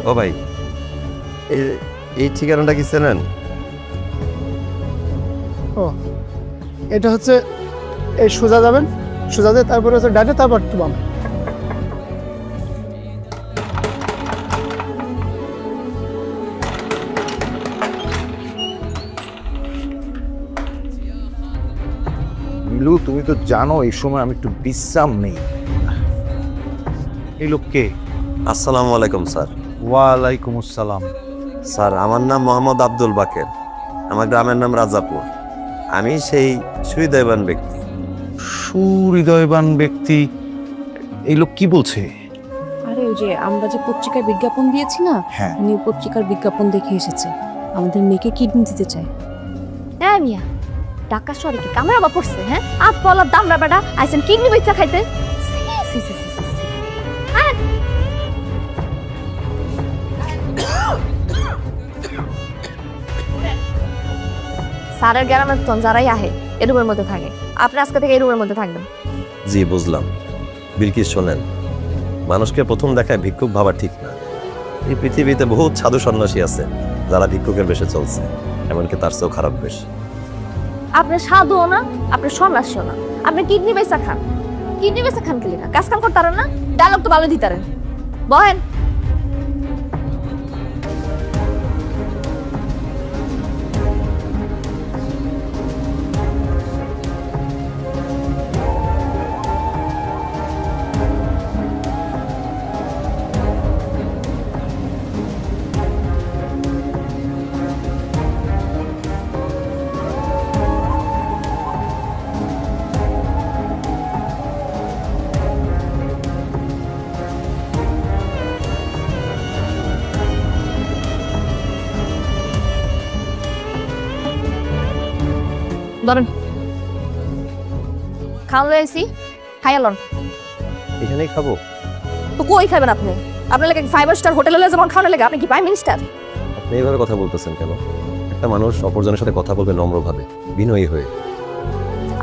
ও ভাই, এই ঠিকানাটা কি চেনেন? ও এটা হচ্ছে এই সোজা যাবেন, সোজা দিয়ে তারপরে হচ্ছে ডানে, তারপর একটু বামে। নীলু, তুমি তো জানো এই সময় আমি একটু বিশ্রাম নেই। এই লোককে? আসসালামু আলাইকুম স্যার। ওয়ালাইকুম আসসালাম। স্যার, আমার নাম মোহাম্মদ আব্দুল বাকের। আমার গ্রামের নাম রাজাপুর। আমি সেই সুহৃদয়বান ব্যক্তি। সুহৃদয়বান ব্যক্তি? এই লোক কি বলছে? আরে ওই যে আমরা যে পত্রিকায় বিজ্ঞাপন দিয়েছি না, হ্যাঁ। নিউ পত্রিকার বিজ্ঞাপন দেখে এসেছে, আমাদের মেয়েকে কিডনি দিতে চায়। হ্যাঁ মিয়া, ঢাকা শহরে কি কামরা বা পড়ছে? হ্যাঁ, আপ পলার দামরা বেটা আইছেন কিডনি বেচা খাইতে। সি সি সি সি সি। স্যারের গ্রামের তো যারাই আহে এই রুমের মধ্যে থাকে, আপনি আজকে থেকে এই রুমের মধ্যে থাকবেন। জি বুঝলাম। বিলকিস শোনেন, মানুষকে প্রথম দেখায় ভিক্ষুক ভাবা ঠিক না। এই পৃথিবীতে বহুত সাধু সন্ন্যাসী আছে যারা ভিক্ষুকের বেশে চলছে, এমনকি তার চেয়েও খারাপ বেশ। আপনি সাধুও না, আপনি সন্ন্যাসীও না, আপনি কিডনি বেচা খান। কিডনি বেচা খান কি না, কাজ কাম করতারেন না, ডায়লগ তো ভালো দিতারেন। বহেন। ধরেন, খাওয়ান লই আইছি, খাইয়ালন। এখানেই খাবো? তো কই খাবেন আপনি? আপনার লাগে 5 স্টার হোটেলে লয়ে যেমন খাওয়ানো লাগে, আপনি কি প্রাইম মিনিস্টার? আপনি এইভাবে কথা বলতেছেন কেন? একটা মানুষ অপরজনের সাথে কথা বলবে নম্রভাবে, বিনয়ী হয়ে।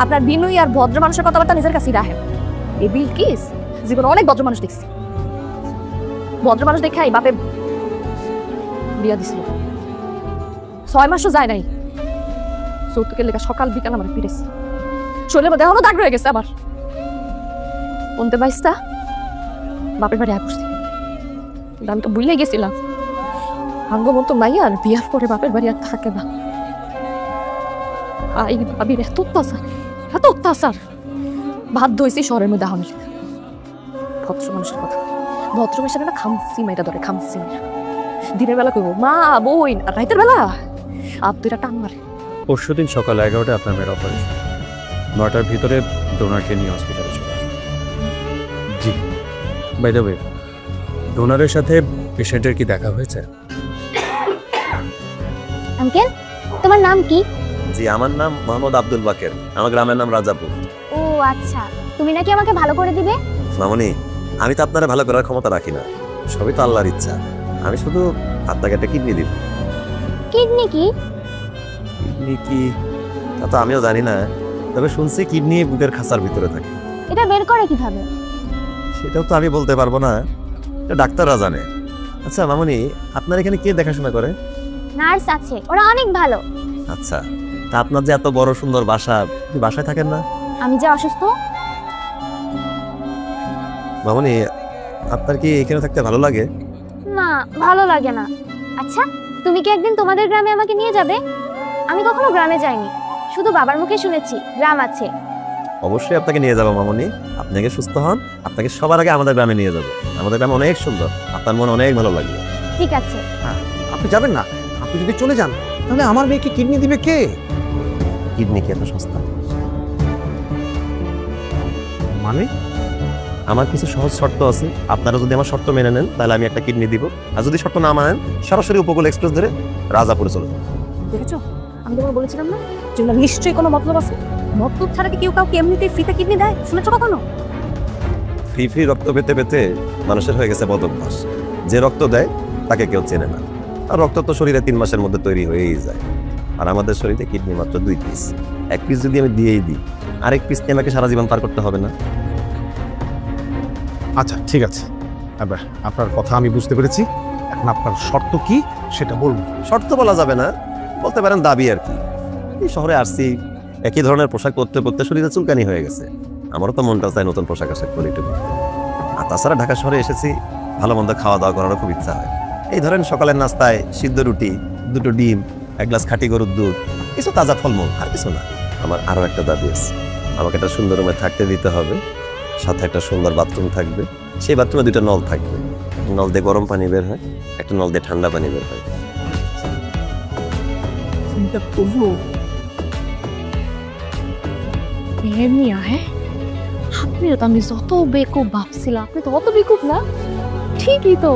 আপনার বিনয়ী আর ভদ্র মানুষের কথাবার্তা নিজের কাছেই রাখেন। এই বিলকিস জীবনে অনেক ভদ্র মানুষ দেখছি, ভদ্র মানুষ দেখাই বাপে বিয়া দিছিল। 6 মাসও যায় নাই, যৌতুকের লেখা সকাল বিকাল আমার ফিরেছি। শরীরের মধ্যে এখনো দাগ রয়ে গেছে আবার। পন্তে বাইসটা বাপের বাড়ি আয় পড়ছি, আমি তো বুঝলেই গেছিলাম আঙ্গমতো মাইয়া আর বিয়ার পরে বাপের বাড়ি আর থাকে না। এই ভাবির এত অত্যাচার, এত অত্যাচার, বাধ্য হয়েছি শহরের মধ্যে আহমের। ভদ্র মানুষের কথা, ভদ্র মানুষের একটা খামসি মাইটা ধরে, খামসি মাইটা দিনের বেলা কইব মা বই, আর রাতের বেলা আব্দুরা টান মারে। পরশুদিন সকাল 11টায় আপনার মেয়ের অপারেশন, 9টার ভিতরে ডোনারকে নিয়ে হসপিটালে চলে আসবে। জি, বাই দ্য ওয়ে, ডোনারের সাথে পেশেন্টের কি দেখা হয়েছে? আঙ্কেল, তোমার নাম কি? জি, আমার নাম মোহাম্মদ আব্দুল বাকের। আমার গ্রামের নাম রাজাপুর। ও আচ্ছা, তুমি নাকি আমাকে ভালো করে দিবে? মামনি, আমি তো আপনারা ভালো করার ক্ষমতা রাখি না, সবই তো আল্লাহর ইচ্ছা। আমি শুধু আপনাকে একটা কিডনি দিব। কিডনি কি? কিডনি কি তা তো আমিও জানি না, তবে শুনছি কিডনি বুকের খাঁচার ভিতরে থাকে। এটা বের করে কিভাবে? সেটাও তো আমি বলতে পারবো না, এটা ডাক্তাররা জানে। আচ্ছা মামনি, আপনার এখানে কে দেখাশোনা করে? নার্স আছে, ওরা অনেক ভালো। আচ্ছা, তা আপনার যে এত বড় সুন্দর বাসা, আপনি বাসায় থাকেন না? আমি যে অসুস্থ। মামনি, আপনার কি এখানে থাকতে ভালো লাগে? না, ভালো লাগে না। আচ্ছা, তুমি কি একদিন তোমাদের গ্রামে আমাকে নিয়ে যাবে? আমি কখনো গ্রামে যাইনি, শুধু বাবার মুখে শুনেছি গ্রাম আছে। অবশ্যই আপনাকে নিয়ে যাবো মামনি। আপনি আগে সুস্থ হন, আপনাকে সবার আগে আমাদের গ্রামে নিয়ে যাবো। আমাদের গ্রাম অনেক সুন্দর, আপনার মনে অনেক ভালো লাগবে। ঠিক আছে। আপনি যাবেন না? আপনি যদি চলে যান তাহলে আমার মেয়েকে কিডনি দিবে কে? কিডনি কি এত সস্তা? মানে? আমার কিছু সহজ শর্ত আছে, আপনারা যদি আমার শর্ত মেনে নেন তাহলে আমি একটা কিডনি দিব, আর যদি শর্ত না মানেন সরাসরি উপকূল এক্সপ্রেস ধরে রাজাপুরে চলে যাবো। দেখেছো, আমি তোমাকে বলেছিলাম না যেগুলো নিশ্চয়ই কোনো মতলব আছে। মতলব ছাড়া কি কেউ কাউকে এমনিতেই ফ্রিতে কিডনি দেয়? শুনেছো কখনো? ফ্রি ফ্রি রক্ত পেতে পেতে মানুষের হয়ে গেছে বদ অভ্যাস। যে রক্ত দেয় তাকে কেউ চেনে না, আর রক্ত তো শরীরে 3 মাসের মধ্যে তৈরি হয়েই যায়। আর আমাদের শরীরে কিডনি মাত্র 2 পিস। 1 পিস যদি আমি দিয়েই দিই, আরেক পিস নিয়ে আমাকে সারা জীবন পার করতে হবে না? আচ্ছা ঠিক আছে, আপনার কথা আমি বুঝতে পেরেছি। এখন আপনার শর্ত কি সেটা বলুন। শর্ত বলা যাবে না, বলতে পারেন দাবি আর কি। এই শহরে আসছি, একই ধরনের পোশাক পরতে পরতে শরীরে চুলকানি হয়ে গেছে। আমারও তো মনটা চায় নতুন পোশাক আশাক পরে একটু ঘুরতে। আর তাছাড়া ঢাকা শহরে এসেছি, ভালো মন্দ খাওয়া দাওয়া করারও খুব ইচ্ছা হয়। এই ধরেন সকালের নাস্তায় সিদ্ধ রুটি, 2টো ডিম, 1 গ্লাস খাঁটি গরুর দুধ, কিছু তাজা ফলমূল, আর কিছু না। আমার আরও একটা দাবি আছে, আমাকে একটা সুন্দর রুমে থাকতে দিতে হবে, সাথে একটা সুন্দর বাথরুম থাকবে। সেই বাথরুমে 2টা নল থাকবে, নল দিয়ে গরম পানি বের হয়, একটা নল দিয়ে ঠান্ডা পানি বের হয়। চিন্তা করবো মিয়া, হ্যাঁ আপনিও তো, আমি যত বেকুব ভাবছিলাম, আপনি তো অত বেকুব না। ঠিকই তো,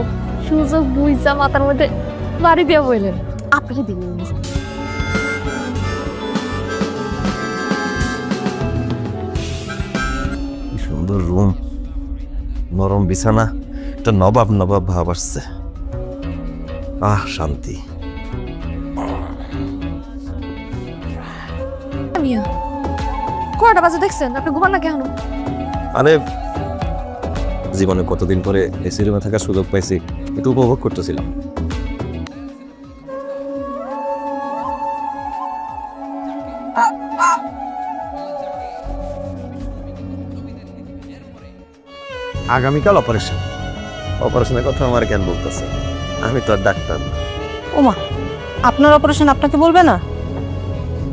সুযোগ বুঝা মাথার মধ্যে বাড়ি দিয়ে বললেন, আপনাকে দিন। কি সুন্দর রুম, নরম বিছানা, একটা নবাব নবাব ভাব আসছে। শান্তি। মিয়া, কয়টা বাজে দেখছেন? আপনি ঘুমান না কেন? আরে জীবনে কতদিন পরে এসি রুমে থাকার সুযোগ পাইছি, একটু উপভোগ করতেছিলাম। আগামীকাল অপারেশন। অপারেশনের কথা আমার কেন বলতেছে? আমি তো আর ডাক্তার না। ওমা, আপনার অপারেশন আপনাকে বলবে না?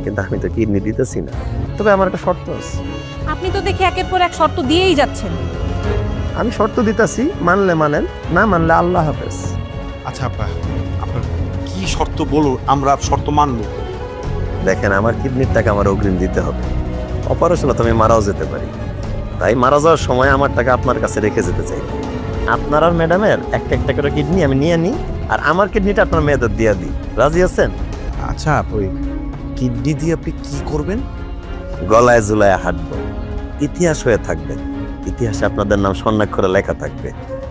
কিন্তু আমি তো কিডনি দিতেছি না। তবে আমার একটা শর্ত আছে। আপনি তো দেখি একের পর এক শর্ত দিয়েই যাচ্ছেন। আমি শর্ত দিতেছি, মানলে মানেন, না মানলে আল্লাহ হাফেজ। আচ্ছা আপা, আপনার কি শর্ত বলুন, আমরা শর্ত মানবো। দেখেন, আমার কিডনির টাকা আমার অগ্রিম দিতে হবে। অপারেশনে তো আমি মারাও যেতে পারি, তাই মারা যাওয়ার সময় আমার টাকা আপনার কাছে রেখে যেতে চাই। আপনার আর ম্যাডামের একটা করে কিডনি আমি নিয়ে নিই, আর আমার কিডনিটা আপনার মেয়েদের দিয়ে দিই। রাজি আছেন? আচ্ছা, ওই কিডনি দিয়ে আপনি কি করবেন? গলায় জুলায় হাঁটবো, ইতিহাস হয়ে থাকবেন। ইতিহাসে আপনাদের নাম স্বর্ণাক্ষরে লেখা থাকবে।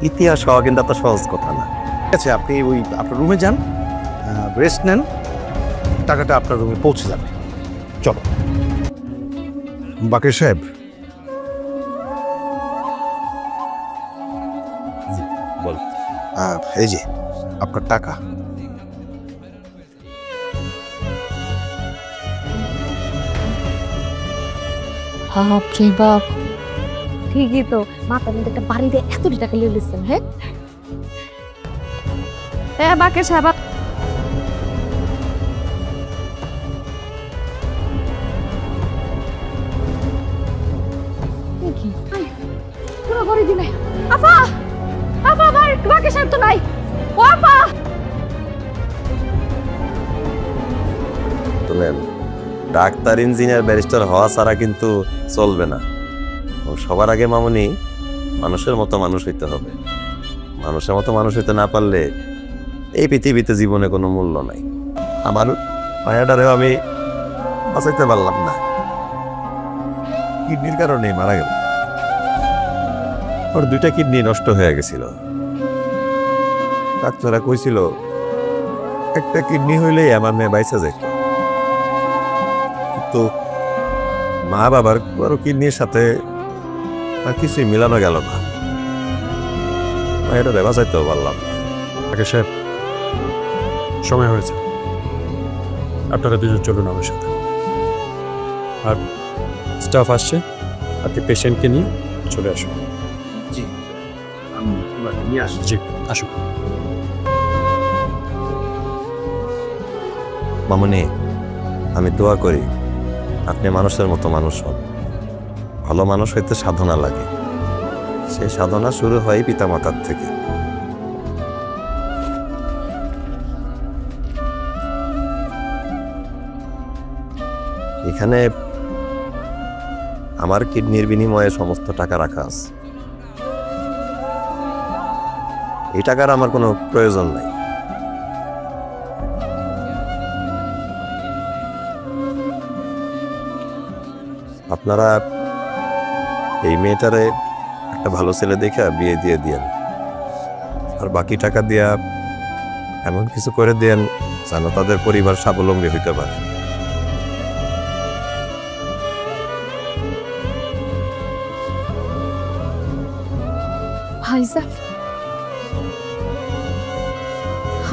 ইতিহাস হওয়া কিন্তু এত সহজ কথা না। ঠিক আছে, আপনি ওই আপনার রুমে যান, রেস্ট নেন, টাকাটা আপনার রুমে পৌঁছে যাবে। চলো। বাকের সাহেব, বল। এই যে আপনার টাকা। বাপরে বাপ, ঠিকই তো, মাথার মধ্যে একটা বাড়ি দিয়ে এত টাকা লিয়ে লিখছেন। হ্যাঁ বাকের সাহেব, পুরো বাড়ি দিনে। আফা, আফা, বাকের সাহেব তো নাই। ও আফা, শুনেন, ডাক্তার, ইঞ্জিনিয়ার, ব্যারিস্টার হওয়া ছাড়া কিন্তু চলবে না। সবার আগে মামুনি মানুষের মতো মানুষ হইতে হবে। মানুষের মতো মানুষ হইতে না পারলে এই পৃথিবীতে জীবনে কোনো মূল্য নাই। আমার মায়াটারেও আমি বাঁচাইতে পারলাম না, কিডনির কারণে মারা গেল। ওর 2টা কিডনি নষ্ট হয়ে গেছিল। ডাক্তাররা কইছিল একটা কিডনি হইলেই আমার মেয়ে বাইসা যেত। তো মা বাবার কারো কিডনির সাথে আর কিছুই মিলানো গেল না। এটা রেবা চাইতেও পারলাম না। বাকের সাহেব, সময় হয়েছে, আপনারা 2জন চলুন আমার সাথে। আর স্টাফ আসছে, আপনি পেশেন্টকে নিয়ে চলে আসুন। জি, আমি নিয়ে আসছি। জি, আসুন। মামুনি, আমি দোয়া করি আপনি মানুষের মতো মানুষ হন। ভালো মানুষ হইতে সাধনা লাগে, সেই সাধনা শুরু হয় পিতামাতার থেকে। এখানে আমার কিডনির বিনিময়ে সমস্ত টাকা রাখা আছে। এই টাকার আমার কোনো প্রয়োজন নাই। আপনারা এই মেয়েটারে একটা ভালো ছেলে দেখে বিয়ে দিয়ে দিয়েন, আর বাকি টাকা দিয়া এমন কিছু করে দেন যেন তাদের পরিবার স্বাবলম্বী হইতে পারে। ভাইজান,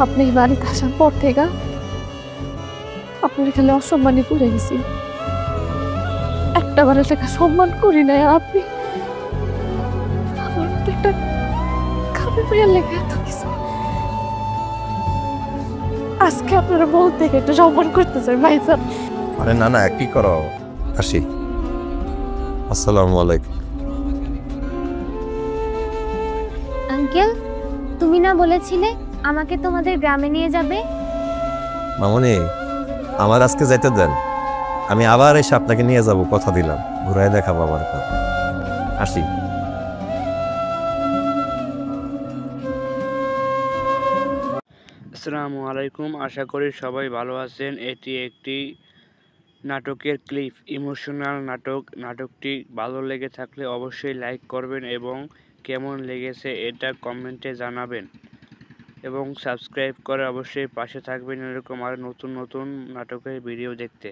আপনি এই বাড়িতে আসার পর থেকে আপনার এখানে অসম্মানই করে গেছি। একটা বারের টাকা সম্মান করি নাই আপনি আমার মতো একটা খাবে মেয়ের লেগে এত কিছু। আজকে আপনারা বলতে একটু সম্মান করতে চাই ভাইজান। আরে না না, কি করো, আসি। আসসালামু আলাইকুম। আঙ্কেল, তুমি না বলেছিলে আমাকে তোমাদের গ্রামে নিয়ে যাবে? মামনি, আমার আজকে যাইতে দেন, আমি আবার এসে আপনাকে নিয়ে যাব, কথা দিলাম, ঘুরাই দেখাবো আমার কাছে। আসি। আসসালামু আলাইকুম, আশা করি সবাই ভালো আছেন। এটি একটি নাটকের ক্লিপ, ইমোশনাল নাটক। নাটকটি ভালো লেগে থাকলে অবশ্যই লাইক করবেন এবং কেমন লেগেছে এটা কমেন্টে জানাবেন এবং সাবস্ক্রাইব করে অবশ্যই পাশে থাকবেন এরকম আর নতুন নতুন নাটকের ভিডিও দেখতে।